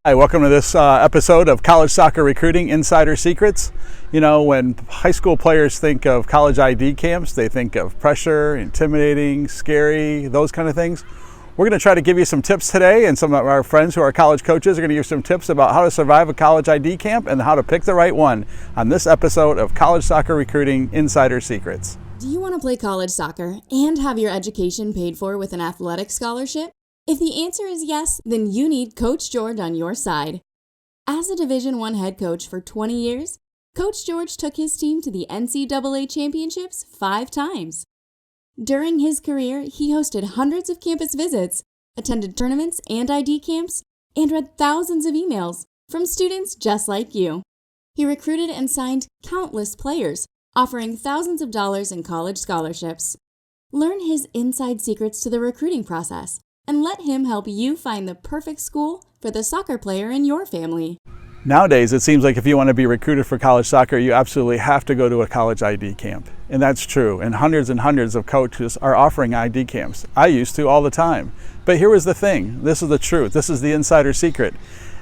Hi, welcome to this episode of College Soccer Recruiting Insider Secrets. You know, when high school players think of college ID camps, they think of pressure, intimidating, scary, those kind of things. We're going to try to give you some tips today, and some of our friends who are college coaches are going to give you some tips about how to survive a college ID camp and how to pick the right one on this episode of College Soccer Recruiting Insider Secrets. Do you want to play college soccer and have your education paid for with an athletic scholarship? If the answer is yes, then you need Coach George on your side. As a Division I head coach for 20 years, Coach George took his team to the NCAA championships 5 times. During his career, he hosted hundreds of campus visits, attended tournaments and ID camps, and read thousands of emails from students just like you. He recruited and signed countless players, offering thousands of dollars in college scholarships. Learn his inside secrets to the recruiting process, and let him help you find the perfect school for the soccer player in your family. Nowadays, it seems like if you want to be recruited for college soccer, you absolutely have to go to a college ID camp. And that's true. And hundreds of coaches are offering ID camps. I used to all the time. But here was the thing. This is the truth. This is the insider secret.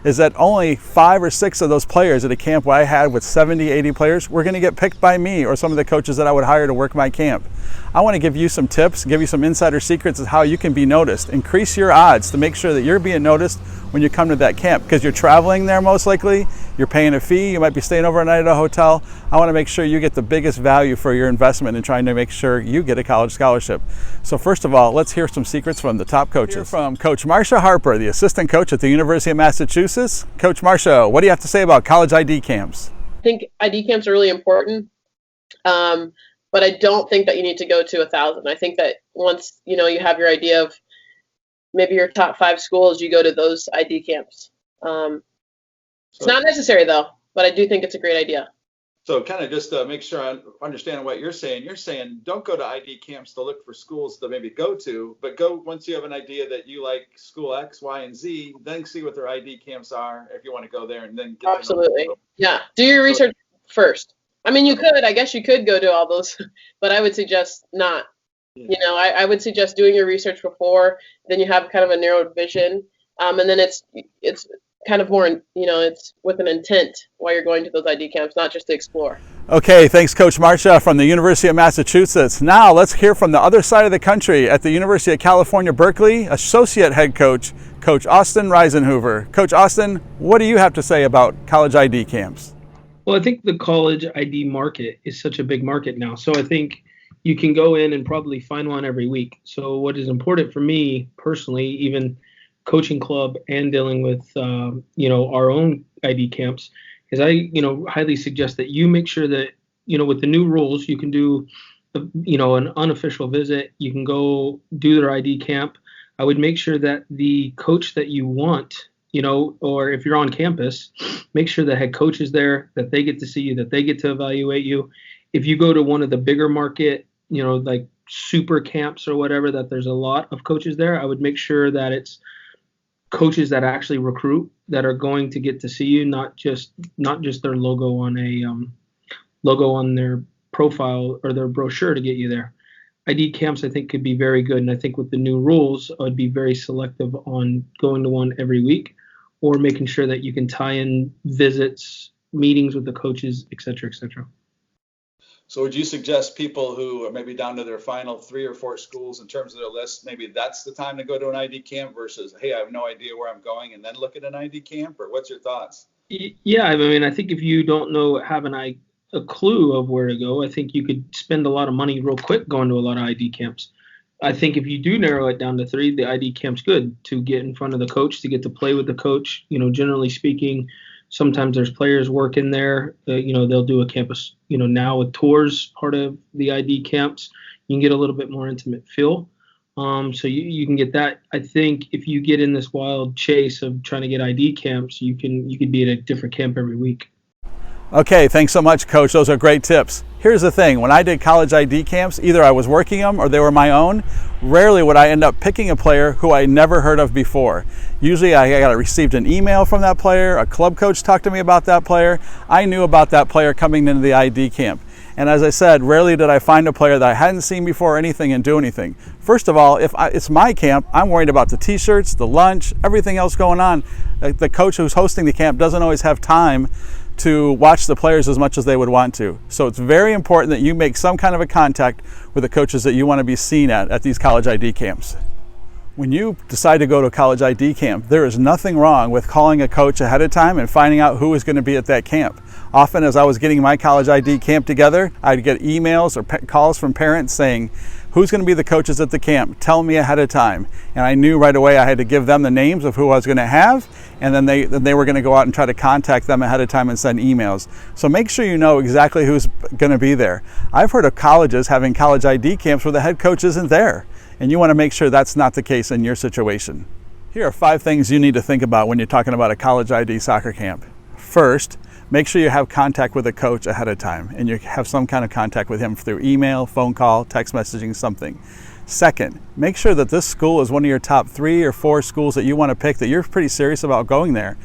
Is that only 5 or 6 of those players at a camp where I had with 70, 80 players were going to get picked by me or some of the coaches that I would hire to work my camp. I want to give you some tips, give you some insider secrets of how you can be noticed. Increase your odds to make sure that you're being noticed when you come to that camp, because you're traveling there most likely, you're paying a fee, you might be staying overnight at a hotel. I want to make sure you get the biggest value for your investment in trying to make sure you get a college scholarship. So first of all, let's hear some secrets from the top coaches. Hear from Coach Marsha Harper, the assistant coach at the University of Massachusetts. Coach Marcia, what do you have to say about college ID camps? I think ID camps are really important, but I don't think that you need to go to 1,000. I think that once you have your idea of maybe your top 5 schools, you go to those ID camps. It's not necessary though, but I do think it's a great idea. So kind of just to make sure I understand what you're saying don't go to ID camps to look for schools to maybe go to, but go once you have an idea that you like school X, Y, and Z, then see what their ID camps are if you want to go there and then get Absolutely. Yeah. Do your research first. I mean, I guess you could go to all those, but I would suggest not. Yeah. I would suggest doing your research before, then you have kind of a narrowed vision. And then it's kind of more, it's with an intent while you're going to those ID camps, not just to explore. Okay, thanks Coach Marcia from the University of Massachusetts. Now let's hear from the other side of the country at the University of California, Berkeley, Associate Head Coach, Coach Risenhoover. Coach Austin, what do you have to say about college ID camps? Well, I think the college ID market is such a big market now. So I think you can go in and probably find one every week. So what is important for me personally, even coaching club and dealing with, our own ID camps, is I highly suggest that you make sure that, with the new rules, you can do, an unofficial visit. You can go do their ID camp. I would make sure that the coach that you want, or if you're on campus, make sure the head coach is there, that they get to see you, that they get to evaluate you. If you go to one of the bigger market, like super camps or whatever, that there's a lot of coaches there, I would make sure that it's coaches that actually recruit, that are going to get to see you, not just their logo on their profile or their brochure to get you there. ID camps, I think, could be very good, and I think with the new rules, I would be very selective on going to one every week, or making sure that you can tie in visits, meetings with the coaches, et cetera, et cetera. So would you suggest people who are maybe down to their final 3 or 4 schools in terms of their list, maybe that's the time to go to an ID camp versus, hey, I have no idea where I'm going, and then look at an ID camp? Or what's your thoughts? Yeah, I mean, I think if you don't have a clue of where to go, I think you could spend a lot of money real quick going to a lot of ID camps. I think if you do narrow it down to 3, the ID camp's good to get in front of the coach, to get to play with the coach. Generally speaking, sometimes there's players working there. They'll do a campus, now with tours, part of the ID camps. You can get a little bit more intimate feel. So you can get that. I think if you get in this wild chase of trying to get ID camps, you could be at a different camp every week. Okay, thanks so much, Coach. Those are great tips. Here's the thing. When I did college ID camps, either I was working them or they were my own. Rarely would I end up picking a player who I never heard of before. Usually I received an email from that player, a club coach talked to me about that player. I knew about that player coming into the ID camp. And as I said, rarely did I find a player that I hadn't seen before or anything and do anything. First of all, if it's my camp, I'm worried about the t-shirts, the lunch, everything else going on. The coach who's hosting the camp doesn't always have time to watch the players as much as they would want to. So it's very important that you make some kind of a contact with the coaches that you want to be seen at these college ID camps. When you decide to go to a college ID camp, there is nothing wrong with calling a coach ahead of time and finding out who is going to be at that camp. Often as I was getting my college ID camp together, I'd get emails or calls from parents saying, who's going to be the coaches at the camp? Tell me ahead of time. And I knew right away I had to give them the names of who I was going to have, and then they were going to go out and try to contact them ahead of time and send emails. So make sure you know exactly who's going to be there. I've heard of colleges having college ID camps where the head coach isn't there, and you want to make sure that's not the case in your situation. Here are 5 things you need to think about when you're talking about a college ID soccer camp. First, make sure you have contact with a coach ahead of time and you have some kind of contact with him through email, phone call, text messaging, something. Second, make sure that this school is one of your top 3 or 4 schools that you want to pick, that you're pretty serious about going there.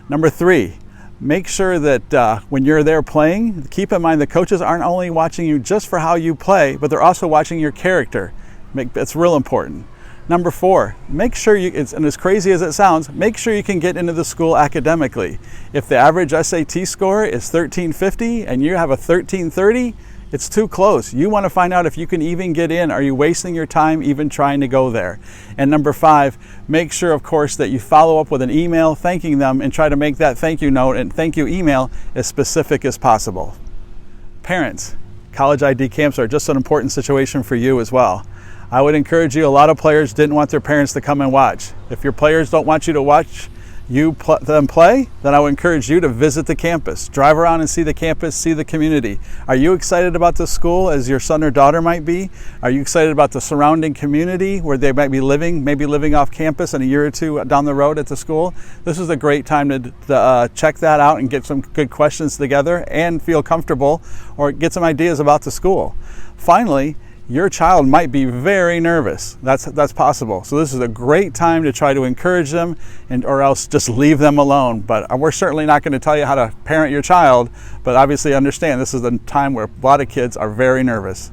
Number 3, make sure that when you're there playing, keep in mind the coaches aren't only watching you just for how you play, but they're also watching your character. It's real important. Number 4, make sure and as crazy as it sounds, make sure you can get into the school academically. If the average SAT score is 1350 and you have a 1330, it's too close. You want to find out if you can even get in. Are you wasting your time even trying to go there? And number 5, make sure, of course, that you follow up with an email thanking them and try to make that thank you note and thank you email as specific as possible. Parents, college ID camps are just an important situation for you as well. I would encourage you, a lot of players didn't want their parents to come and watch. If your players don't want you to watch them play, then I would encourage you to visit the campus. Drive around and see the campus, see the community. Are you excited about the school as your son or daughter might be? Are you excited about the surrounding community where they might be living, maybe living off campus and a year or 2 down the road at the school? This is a great time to check that out and get some good questions together and feel comfortable or get some ideas about the school. Finally, your child might be very nervous. That's possible. So this is a great time to try to encourage them or else just leave them alone. But we're certainly not going to tell you how to parent your child, but obviously understand this is a time where a lot of kids are very nervous.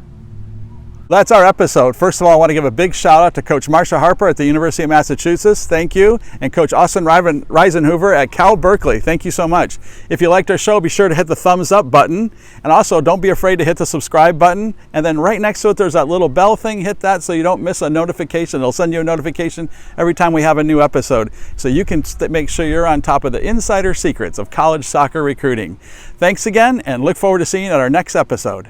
That's our episode. First of all, I want to give a big shout out to Coach Marsha Harper at the University of Massachusetts. Thank you. And Coach Risenhoover at Cal-Berkeley. Thank you so much. If you liked our show, be sure to hit the thumbs up button. And also, don't be afraid to hit the subscribe button. And then right next to it, there's that little bell thing. Hit that so you don't miss a notification. It'll send you a notification every time we have a new episode. So you can make sure you're on top of the insider secrets of college soccer recruiting. Thanks again, and look forward to seeing you at our next episode.